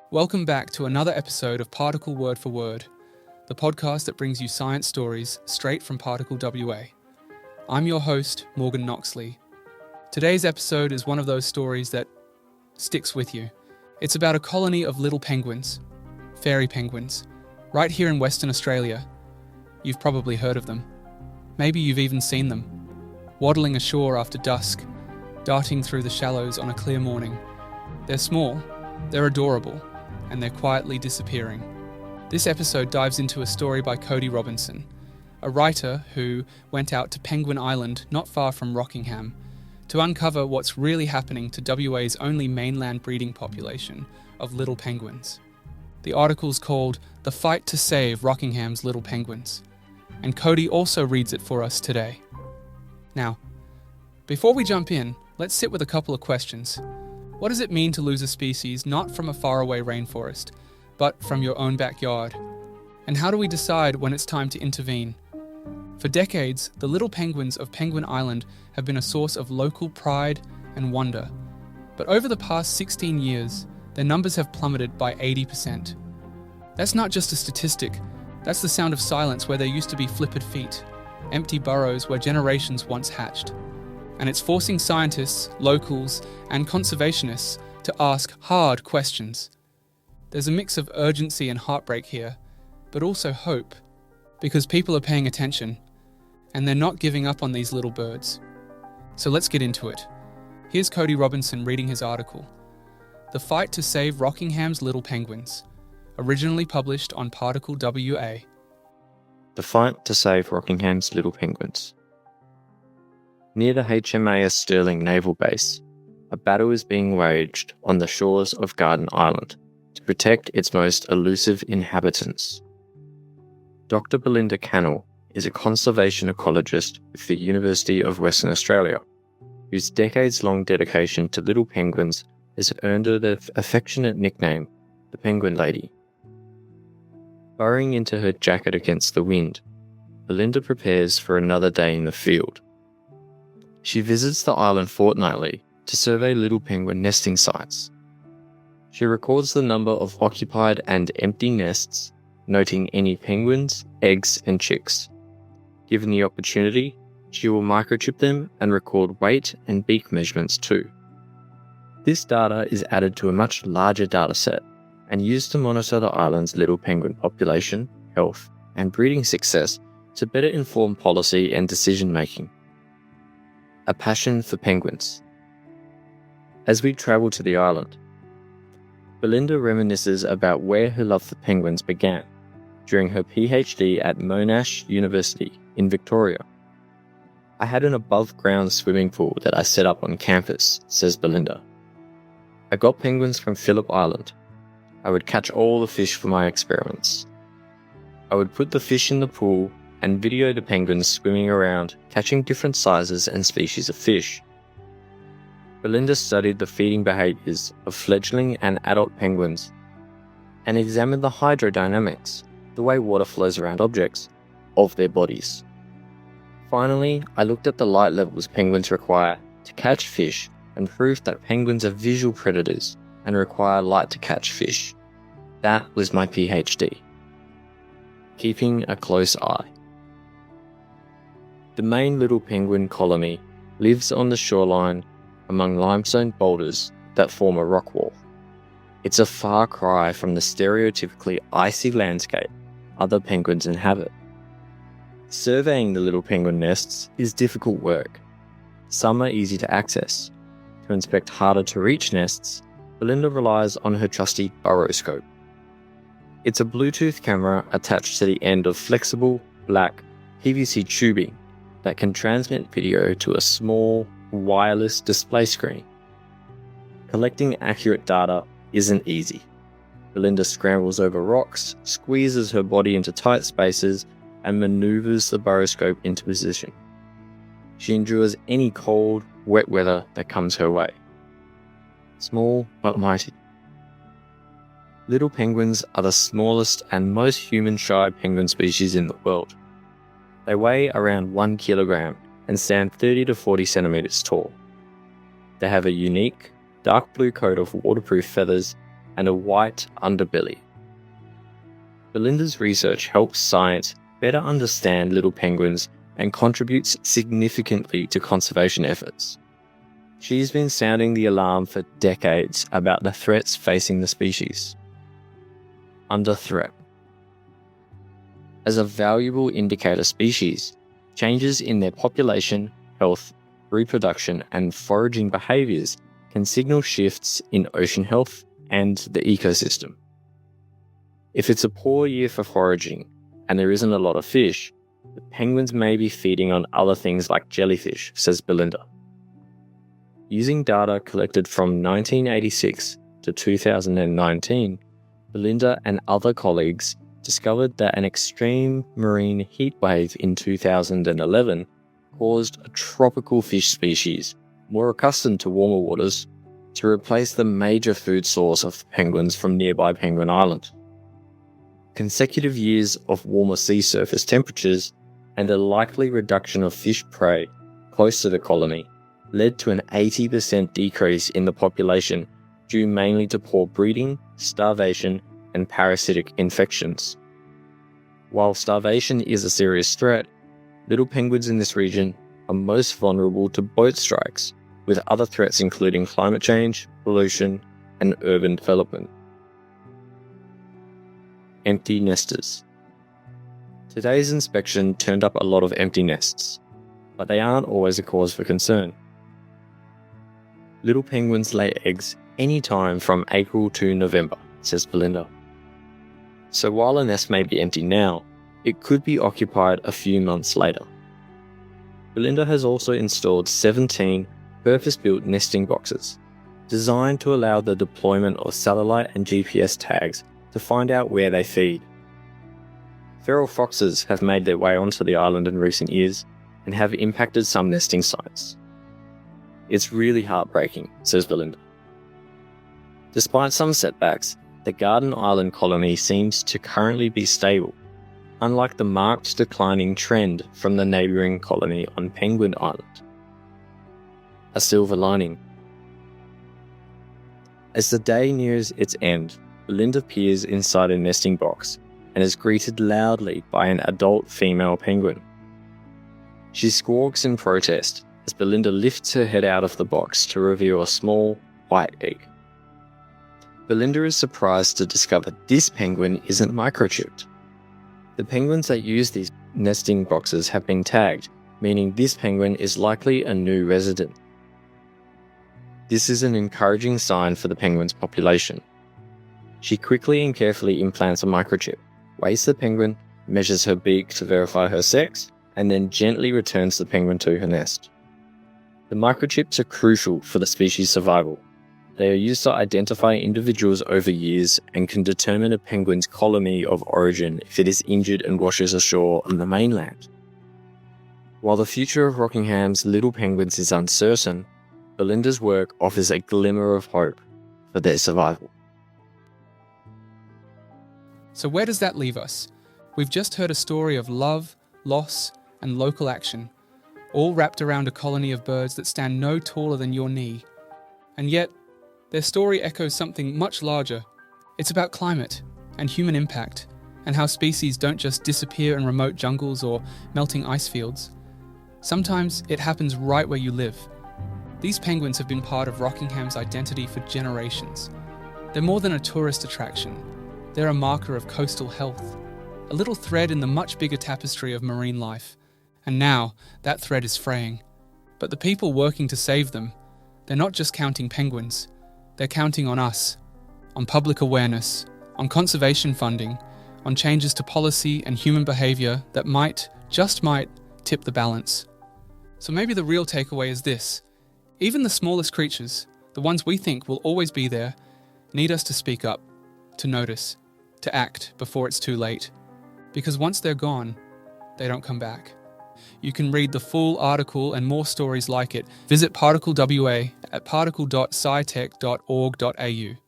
Welcome back to another episode of Particle Word for Word, the podcast that brings you science stories straight from Particle WA. I'm your host, Morgan Knoxley. Today's episode is one of those stories that sticks with you. It's about a colony of little penguins, fairy penguins, right here in Western Australia. You've probably heard of them. Maybe you've even seen them, waddling ashore after dusk, darting through the shallows on a clear morning. They're small, they're adorable, and they're quietly disappearing. This episode dives into a story by Cody Robinson, a writer who went out to Penguin Island not far from Rockingham to uncover what's really happening to WA's only mainland breeding population of little penguins. The article's called "The Fight to Save Rockingham's Little Penguins," and Cody also reads it for us today. Now, before we jump in, let's sit with a couple of questions. What does it mean to lose a species not from a faraway rainforest, but from your own backyard? And how do we decide when it's time to intervene? For decades, the little penguins of Penguin Island have been a source of local pride and wonder. But over the past 16 years, their numbers have plummeted by 80%. That's not just a statistic, that's the sound of silence where there used to be flippered feet, empty burrows where generations once hatched. And it's forcing scientists, locals, and conservationists to ask hard questions. There's a mix of urgency and heartbreak here, but also hope, because people are paying attention, and they're not giving up on these little birds. So let's get into it. Here's Cody Robinson reading his article, "The Fight to Save Rockingham's Little Penguins," originally published on Particle WA. The Fight to Save Rockingham's Little Penguins. Near the HMAS Stirling naval base, a battle is being waged on the shores of Garden Island to protect its most elusive inhabitants. Dr. Belinda Cannell is a conservation ecologist with the University of Western Australia, whose decades-long dedication to little penguins has earned her the affectionate nickname, the Penguin Lady. Burrowing into her jacket against the wind, Belinda prepares for another day in the field. She visits the island fortnightly to survey little penguin nesting sites. She records the number of occupied and empty nests, noting any penguins, eggs, and chicks. Given the opportunity, she will microchip them and record weight and beak measurements too. This data is added to a much larger dataset and used to monitor the island's little penguin population, health, and breeding success to better inform policy and decision-making. A passion for penguins. As we travel to the island, Belinda reminisces about where her love for penguins began during her PhD at Monash University in Victoria. "I had an above-ground swimming pool that I set up on campus," says Belinda. "I got penguins from Phillip Island. I would catch all the fish for my experiments. I would put the fish in the pool and video the penguins swimming around, catching different sizes and species of fish." Belinda studied the feeding behaviours of fledgling and adult penguins and examined the hydrodynamics, the way water flows around objects, of their bodies. "Finally, I looked at the light levels penguins require to catch fish and proved that penguins are visual predators and require light to catch fish. That was my PhD. Keeping a close eye." The main little penguin colony lives on the shoreline among limestone boulders that form a rock wall. It's a far cry from the stereotypically icy landscape other penguins inhabit. Surveying the little penguin nests is difficult work. Some are easy to access. To inspect harder to reach nests, Belinda relies on her trusty burrowscope. It's a Bluetooth camera attached to the end of flexible, black PVC tubing that can transmit video to a small, wireless display screen. Collecting accurate data isn't easy. Belinda scrambles over rocks, squeezes her body into tight spaces, and maneuvers the burrowscope into position. She endures any cold, wet weather that comes her way. Small but mighty. Little penguins are the smallest and most human-shy penguin species in the world. They weigh around 1 kilogram and stand 30 to 40 centimeters tall. They have a unique, dark blue coat of waterproof feathers and a white underbelly. Belinda's research helps science better understand little penguins and contributes significantly to conservation efforts. She's been sounding the alarm for decades about the threats facing the species. Under threat. As a valuable indicator species, changes in their population, health, reproduction, and foraging behaviours can signal shifts in ocean health and the ecosystem. If it's a poor year for foraging and there isn't a lot of fish, the penguins may be feeding on other things like jellyfish, says Belinda. Using data collected from 1986 to 2019, Belinda and other colleagues discovered that an extreme marine heat wave in 2011 caused a tropical fish species, more accustomed to warmer waters, to replace the major food source of penguins from nearby Penguin Island. Consecutive years of warmer sea surface temperatures and a likely reduction of fish prey close to the colony led to an 80% decrease in the population due mainly to poor breeding, starvation, and parasitic infections. While starvation is a serious threat, little penguins in this region are most vulnerable to boat strikes, with other threats including climate change, pollution, and urban development. Empty nesters. Today's inspection turned up a lot of empty nests, but they aren't always a cause for concern. Little penguins lay eggs any time from April to November, says Belinda. So while a nest may be empty now, it could be occupied a few months later. Belinda has also installed 17 purpose-built nesting boxes, designed to allow the deployment of satellite and GPS tags to find out where they feed. Feral foxes have made their way onto the island in recent years and have impacted some nesting sites. It's really heartbreaking, says Belinda. Despite some setbacks, the Garden Island colony seems to currently be stable, unlike the marked declining trend from the neighbouring colony on Penguin Island. A silver lining. As the day nears its end, Belinda peers inside a nesting box and is greeted loudly by an adult female penguin. She squawks in protest as Belinda lifts her head out of the box to reveal a small, white egg. Belinda is surprised to discover this penguin isn't microchipped. The penguins that use these nesting boxes have been tagged, meaning this penguin is likely a new resident. This is an encouraging sign for the penguin's population. She quickly and carefully implants a microchip, weighs the penguin, measures her beak to verify her sex, and then gently returns the penguin to her nest. The microchips are crucial for the species' survival. They are used to identify individuals over years and can determine a penguin's colony of origin if it is injured and washes ashore on the mainland. While the future of Rockingham's little penguins is uncertain, Belinda's work offers a glimmer of hope for their survival. So where does that leave us? We've just heard a story of love, loss, and local action, all wrapped around a colony of birds that stand no taller than your knee. And yet, their story echoes something much larger. It's about climate and human impact, and how species don't just disappear in remote jungles or melting ice fields. Sometimes it happens right where you live. These penguins have been part of Rockingham's identity for generations. They're more than a tourist attraction. They're a marker of coastal health, a little thread in the much bigger tapestry of marine life. And now, that thread is fraying. But the people working to save them, they're not just counting penguins. They're counting on us, on public awareness, on conservation funding, on changes to policy and human behaviour that might, just might, tip the balance. So maybe the real takeaway is this. Even the smallest creatures, the ones we think will always be there, need us to speak up, to notice, to act before it's too late. Because once they're gone, they don't come back. You can read the full article and more stories like it. Visit Particle WA at particle.scitech.org.au.